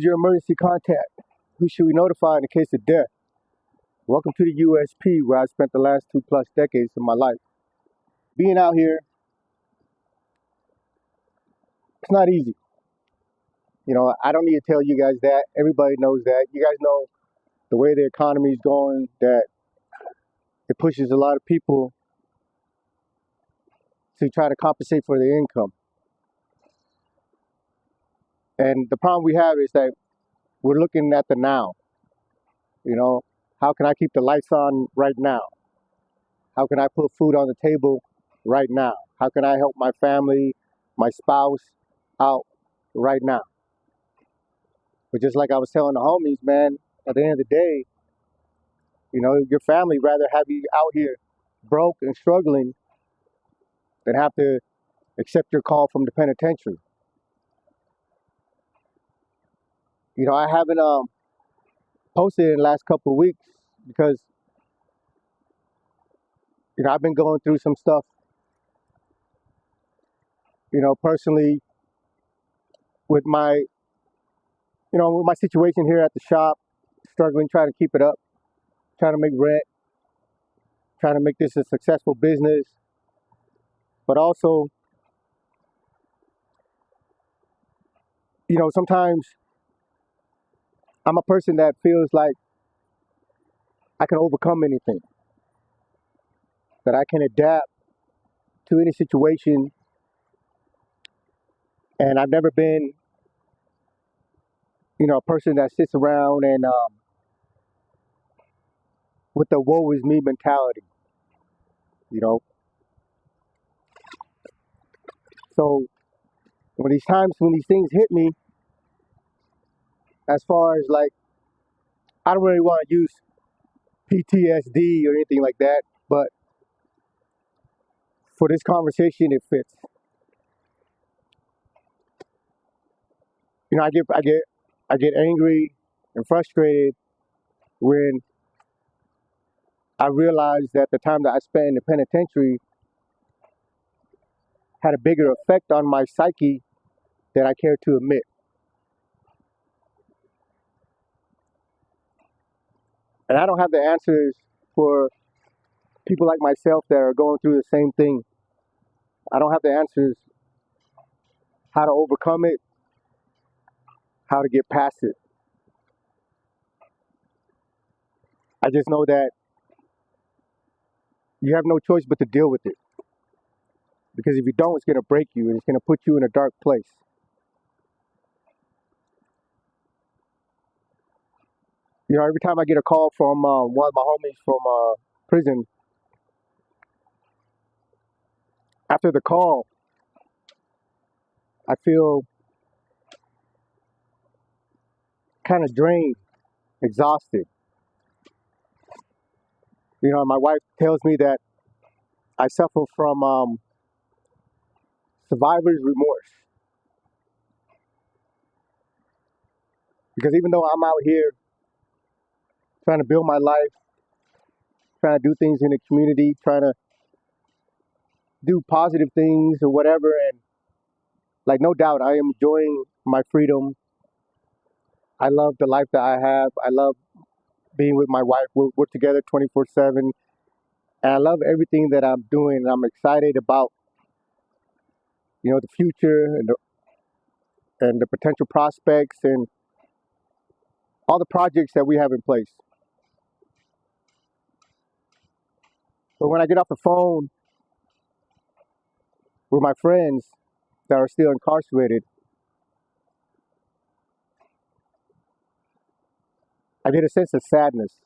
Who's your emergency contact? Who should we notify in the case of death? Welcome to the USP, where I spent the last 2+ decades of my life. Being out here, it's not easy. I don't need to tell you guys that. Everybody knows that. You guys know the way the economy is going, that it pushes a lot of people to try to compensate for their income. And the problem we have is that we're looking at the now. How can I keep the lights on right now? How can I put food on the table right now? How can I help my family, my spouse out right now? But just like I was telling the homies, man, at the end of the day, your family rather have you out here broke and struggling than have to accept your call from the penitentiary. I haven't posted in the last couple of weeks because I've been going through some stuff, personally with my situation here at the shop, struggling, trying to keep it up, trying to make rent, trying to make this a successful business, but also, sometimes I'm a person that feels like I can overcome anything, that I can adapt to any situation, and I've never been, a person that sits around and with the woe is me mentality, you know. So when these things hit me, as far as like, I don't really want to use PTSD or anything like that, but for this conversation, it fits. I get angry and frustrated when I realize that the time that I spent in the penitentiary had a bigger effect on my psyche than I care to admit. And I don't have the answers for people like myself that are going through the same thing. I don't have the answers how to overcome it, how to get past it. I just know that you have no choice but to deal with it. Because if you don't, it's going to break you and it's going to put you in a dark place. Every time I get a call from one of my homies from prison, after the call, I feel kind of drained, exhausted. My wife tells me that I suffer from survivor's remorse. Because even though I'm out here trying to build my life, trying to do things in the community, trying to do positive things or whatever, and like no doubt I am enjoying my freedom. I love the life that I have. I love being with my wife. We're together 24/7. And I love everything that I'm doing. I'm excited about, the future and the potential prospects and all the projects that we have in place. But when I get off the phone with my friends that are still incarcerated, I get a sense of sadness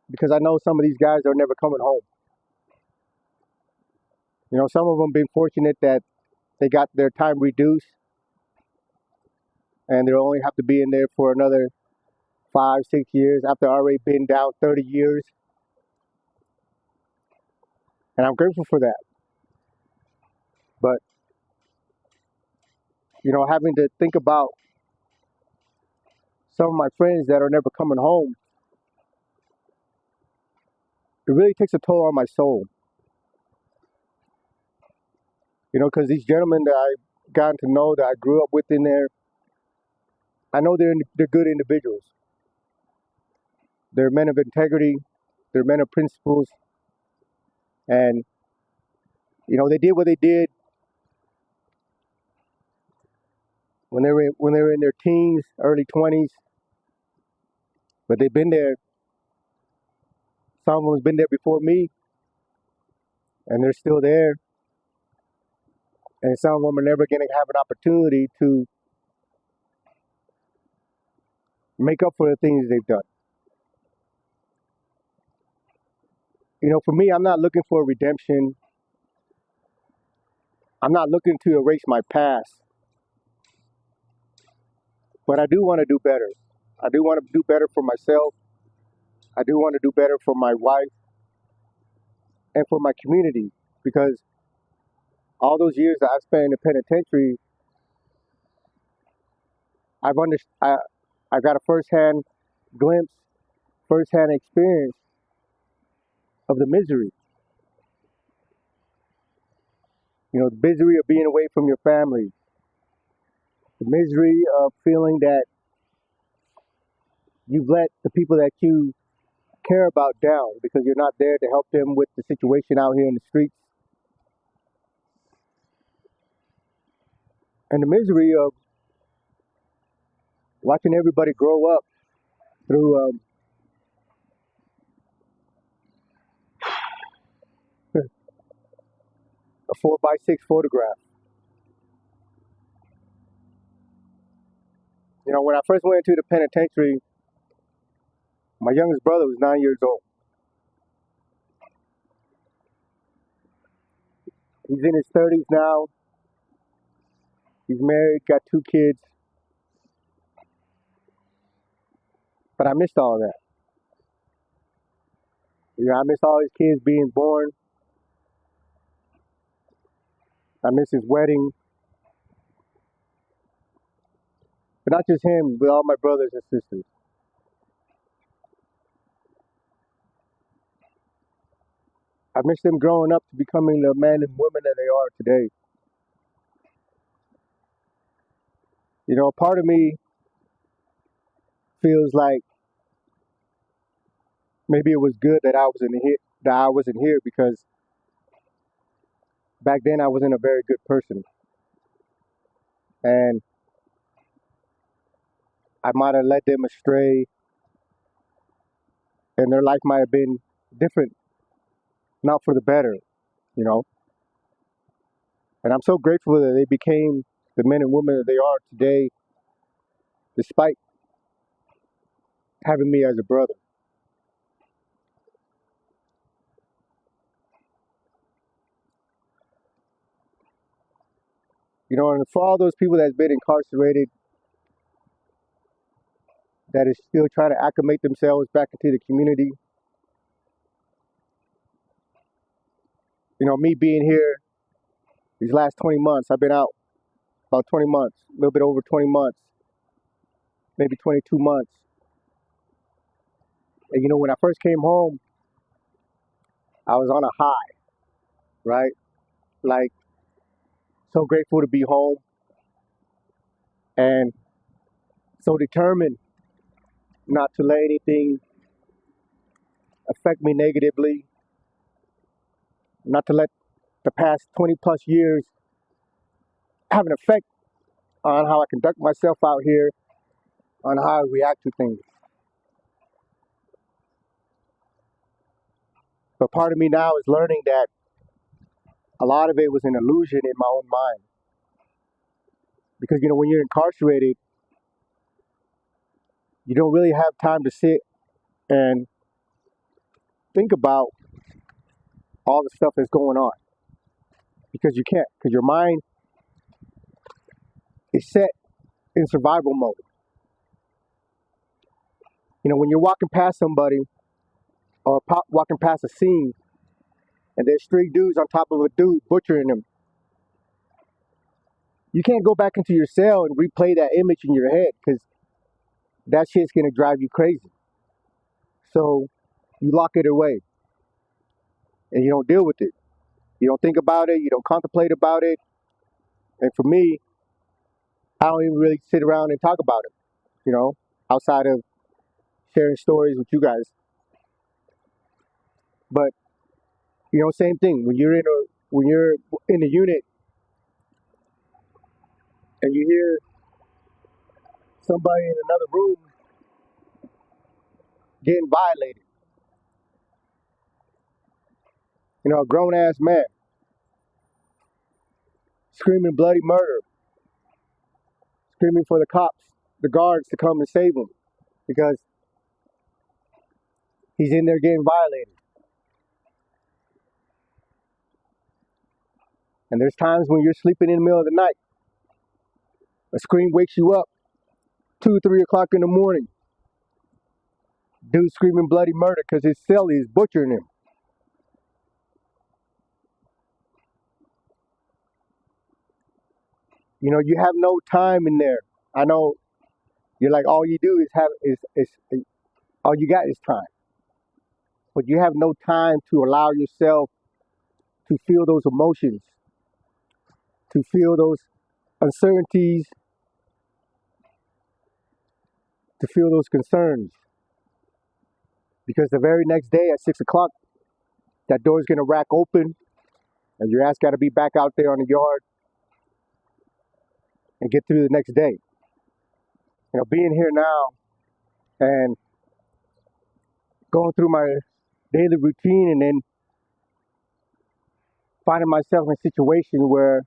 because I know some of these guys are never coming home. Some of them been fortunate that they got their time reduced and they'll only have to be in there for another 5, 6 years after already been down 30 years. And I'm grateful for that. But, having to think about some of my friends that are never coming home, it really takes a toll on my soul. Because these gentlemen that I've gotten to know, that I grew up with in there, I know they're good individuals. They're men of integrity. They're men of principles. And, they did what they did when they were in their teens, early 20s. But they've been there. Some of them have been there before me, and they're still there. And some of them are never going to have an opportunity to make up for the things they've done. For me, I'm not looking for redemption. I'm not looking to erase my past, but I do want to do better. I do want to do better for myself. I do want to do better for my wife and for my community, because all those years that I've spent in the penitentiary, I got a firsthand glimpse, firsthand experience of the misery. The misery of being away from your family, the misery of feeling that you've let the people that you care about down because you're not there to help them with the situation out here in the streets, and the misery of watching everybody grow up through a 4x6 photograph. When I first went into the penitentiary, my youngest brother was 9 years old. He's in his 30s now. He's married, got 2 kids. But I missed all of that. I miss all his kids being born. I miss his wedding. But not just him, but all my brothers and sisters. I miss them growing up to becoming the men and women that they are today. A part of me feels like maybe it was good that I wasn't here, because back then I wasn't a very good person, and I might have led them astray, and their life might have been different, not for the better, you know. And I'm so grateful that they became the men and women that they are today, despite having me as a brother. And for all those people that's been incarcerated, that is still trying to acclimate themselves back into the community, me being here these last 20 months, I've been out about 20 months, a little bit over 20 months, maybe 22 months. And when I first came home, I was on a high, right? Like, so grateful to be home, and so determined not to let anything affect me negatively, not to let the past 20 plus years have an effect on how I conduct myself out here, on how I react to things. But part of me now is learning that a lot of it was an illusion in my own mind. Because, when you're incarcerated, you don't really have time to sit and think about all the stuff that's going on. Because you can't, because your mind is set in survival mode. When you're walking past somebody or walking past a scene and there's 3 dudes on top of a dude butchering them, you can't go back into your cell and replay that image in your head, because that shit's gonna drive you crazy. So you lock it away and you don't deal with it. You don't think about it. You don't contemplate about it. And for me, I don't even really sit around and talk about it. you know, outside of sharing stories with you guys. But same thing when you're in a unit and you hear somebody in another room getting violated. A grown ass man screaming bloody murder, screaming for the cops, the guards to come and save him because he's in there getting violated. And there's times when you're sleeping in the middle of the night, a scream wakes you up, 2, 3 o'clock in the morning. Dude screaming bloody murder because his cellie is butchering him. You have no time in there. I know you're like, all you do is have is all you got is time. But you have no time to allow yourself to feel those emotions, to feel those uncertainties, to feel those concerns. Because the very next day at 6 o'clock, that door's gonna rack open and your ass gotta be back out there on the yard and get through the next day. Being here now and going through my daily routine and then finding myself in a situation where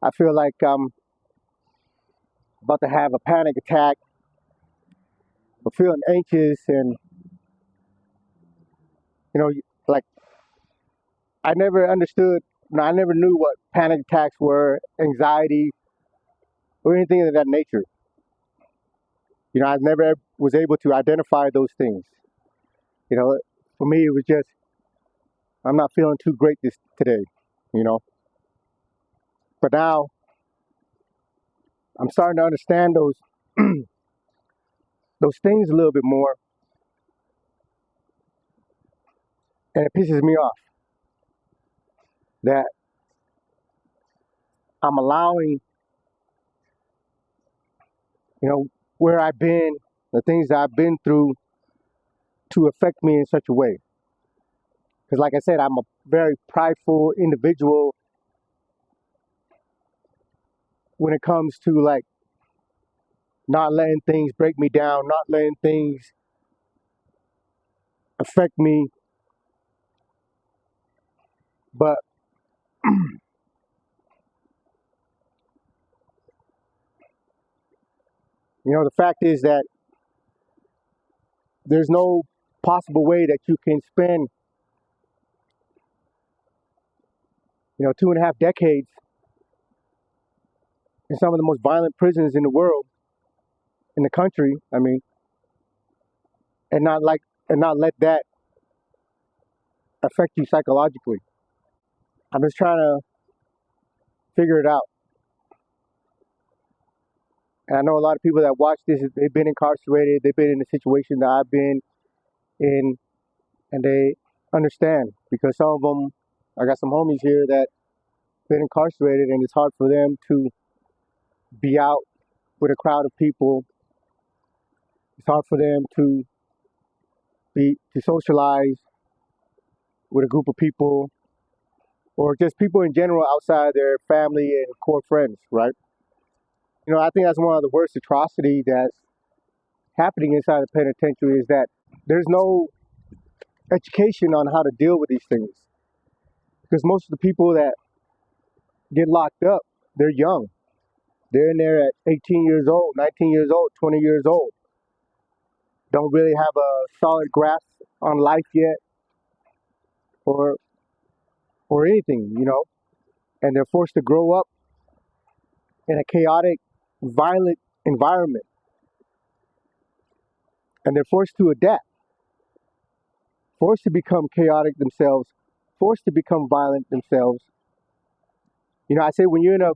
I feel like I'm about to have a panic attack or feeling anxious and like I never understood, I never knew what panic attacks were, anxiety, or anything of that nature. I never was able to identify those things. For me, it was just, I'm not feeling too great today, you know. But now, I'm starting to understand those those things a little bit more, and it pisses me off that I'm allowing, where I've been, the things that I've been through, to affect me in such a way. Because, like I said, I'm a very prideful individual when it comes to like not letting things break me down, not letting things affect me. But the fact is that there's no possible way that you can spend 2.5 decades in some of the most violent prisons in the world, in the country. I mean, and not let that affect you psychologically. I'm just trying to figure it out. And I know a lot of people that watch this, they've been incarcerated, they've been in the situation that I've been in, and they understand because some of them, I got some homies here that been incarcerated, and it's hard for them to be out with a crowd of people. It's hard for them to socialize with a group of people, or just people in general outside their family and core friends, right? I think that's one of the worst atrocities that's happening inside the penitentiary is that there's no education on how to deal with these things. Because most of the people that get locked up, they're young. They're in there at 18 years old, 19 years old, 20 years old. Don't really have a solid grasp on life yet or anything, and they're forced to grow up in a chaotic, violent environment. And they're forced to adapt, forced to become chaotic themselves, forced to become violent themselves. I say when you're in a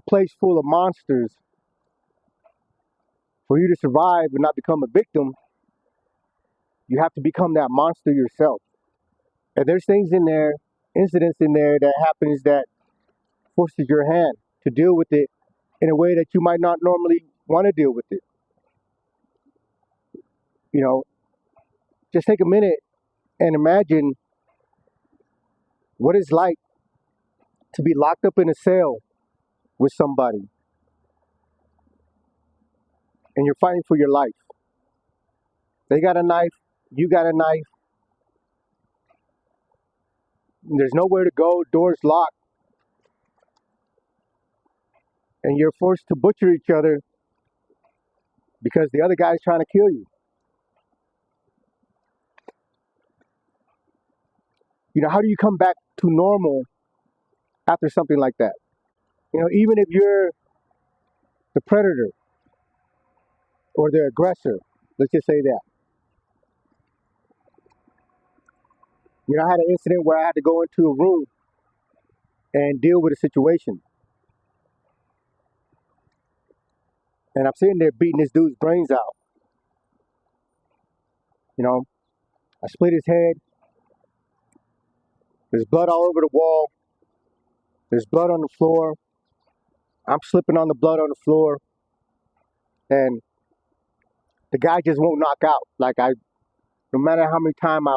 place full of monsters, for you to survive and not become a victim, you have to become that monster yourself. And there's things in there, incidents in there that happens that forces your hand to deal with it in a way that you might not normally want to deal with it. You know, just take a minute and imagine what it's like to be locked up in a cell with somebody and you're fighting for your life. They got a knife, you got a knife, there's nowhere to go, doors locked, and you're forced to butcher each other because the other guy's trying to kill you. How do you come back to normal after something like that? Even if you're the predator or the aggressor, let's just say that. I had an incident where I had to go into a room and deal with a situation. And I'm sitting there beating this dude's brains out. I split his head. There's blood all over the wall. There's blood on the floor. I'm slipping on the blood on the floor. And the guy just won't knock out. No matter how many times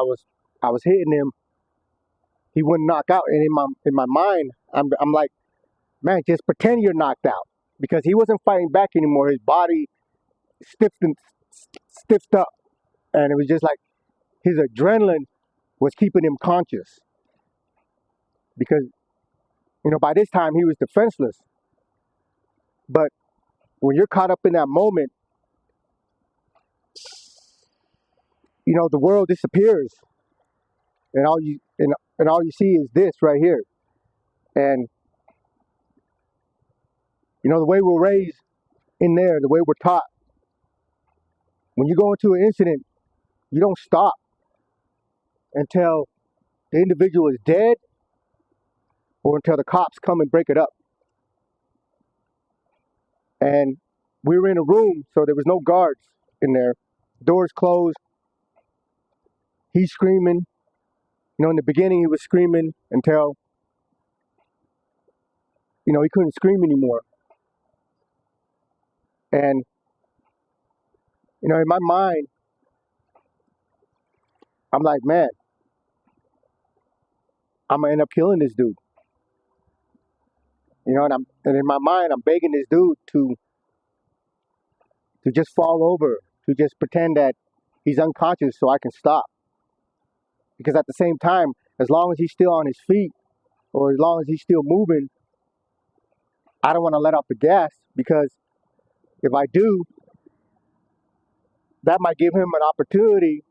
I was hitting him, he wouldn't knock out. And in my mind, I'm like, man, just pretend you're knocked out, because he wasn't fighting back anymore. His body stiffed up, and it was just like his adrenaline was keeping him conscious. Because by this time he was defenseless. But when you're caught up in that moment, the world disappears, and all you see is this right here. And the way we're raised in there, the way we're taught, when you go into an incident, you don't stop until the individual is dead or until the cops come and break it up. And we were in a room, so there was no guards in there. Doors closed. He's screaming. In the beginning he was screaming until he couldn't scream anymore. And in my mind, I'm like, man, I'm gonna end up killing this dude. And in my mind, I'm begging this dude to just fall over, to just pretend that he's unconscious so I can stop. Because at the same time, as long as he's still on his feet, or as long as he's still moving, I don't want to let off the gas, because if I do, that might give him an opportunity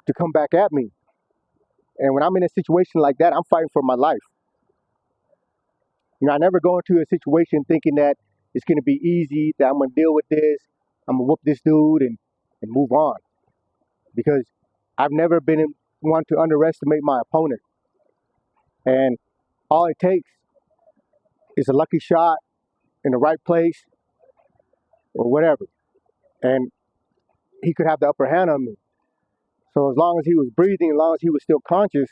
to come back at me. And when I'm in a situation like that, I'm fighting for my life. I never go into a situation thinking that it's going to be easy, that I'm going to deal with this, I'm going to whoop this dude and move on. Because I've never been one to underestimate my opponent. And all it takes is a lucky shot in the right place or whatever. And he could have the upper hand on me. So as long as he was breathing, as long as he was still conscious,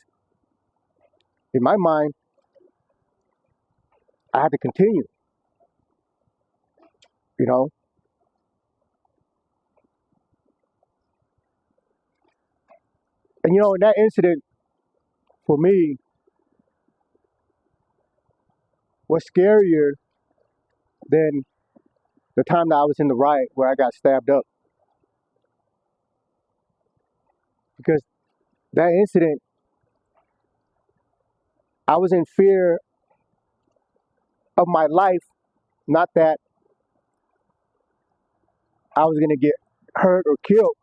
in my mind, I had to continue. you know. And in that incident, for me, was scarier than the time that I was in the riot where I got stabbed up. Because that incident, I was in fear of my life, not that I was going to get hurt or killed,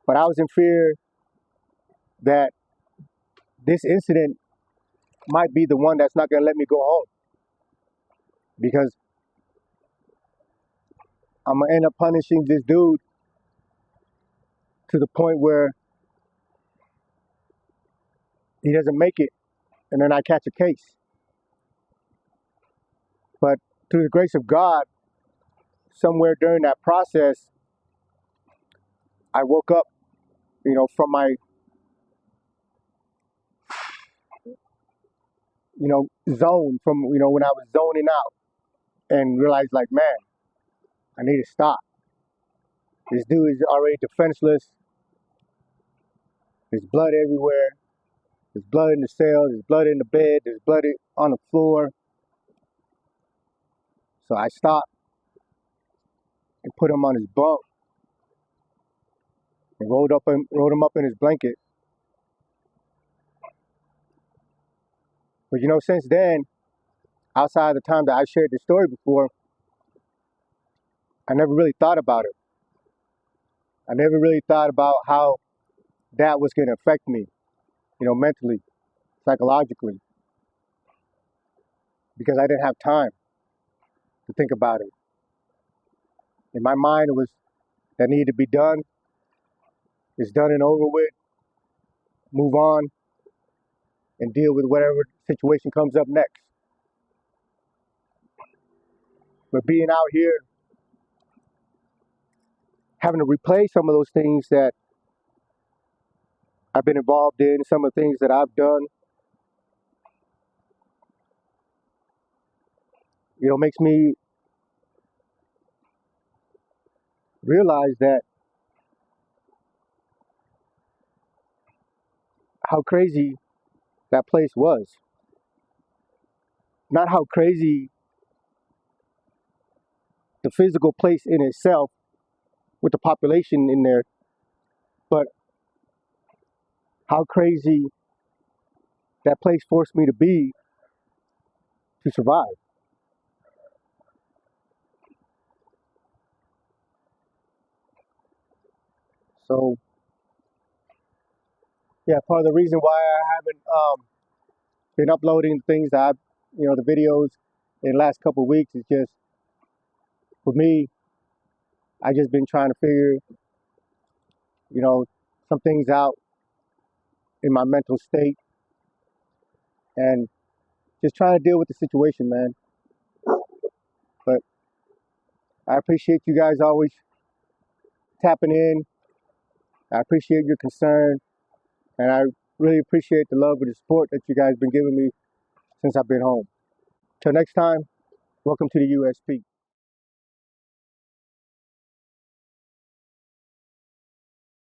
but I was in fear that this incident might be the one that's not going to let me go home. Because I'm going to end up punishing this dude to the point where he doesn't make it, and then I catch a case. But through the grace of God, somewhere during that process, I woke up, from my, zone, from, when I was zoning out, and realized, like, man, I need to stop. This dude is already defenseless. There's blood everywhere. There's blood in the cell. There's blood in the bed. There's blood on the floor. So I stopped and put him on his bunk and rolled him up in his blanket. But since then, outside the time that I shared this story before, I never really thought about it. I never really thought about how that was going to affect me, mentally, psychologically, because I didn't have time to think about it. In my mind, it was that needed to be done. It's done and over with. Move on and deal with whatever situation comes up next. But being out here, having to replay some of those things that I've been involved in, some of the things that I've done, makes me realize that how crazy that place was. Not how crazy the physical place in itself with the population in there, but how crazy that place forced me to be to survive. So, yeah, part of the reason why I haven't been uploading things that the videos in the last couple of weeks is just, for me, I just been trying to figure, some things out in my mental state and just trying to deal with the situation, man. But I appreciate you guys always tapping in. I appreciate your concern, and I really appreciate the love and the support that you guys been giving me since I've been home. Till next time, welcome to the USP.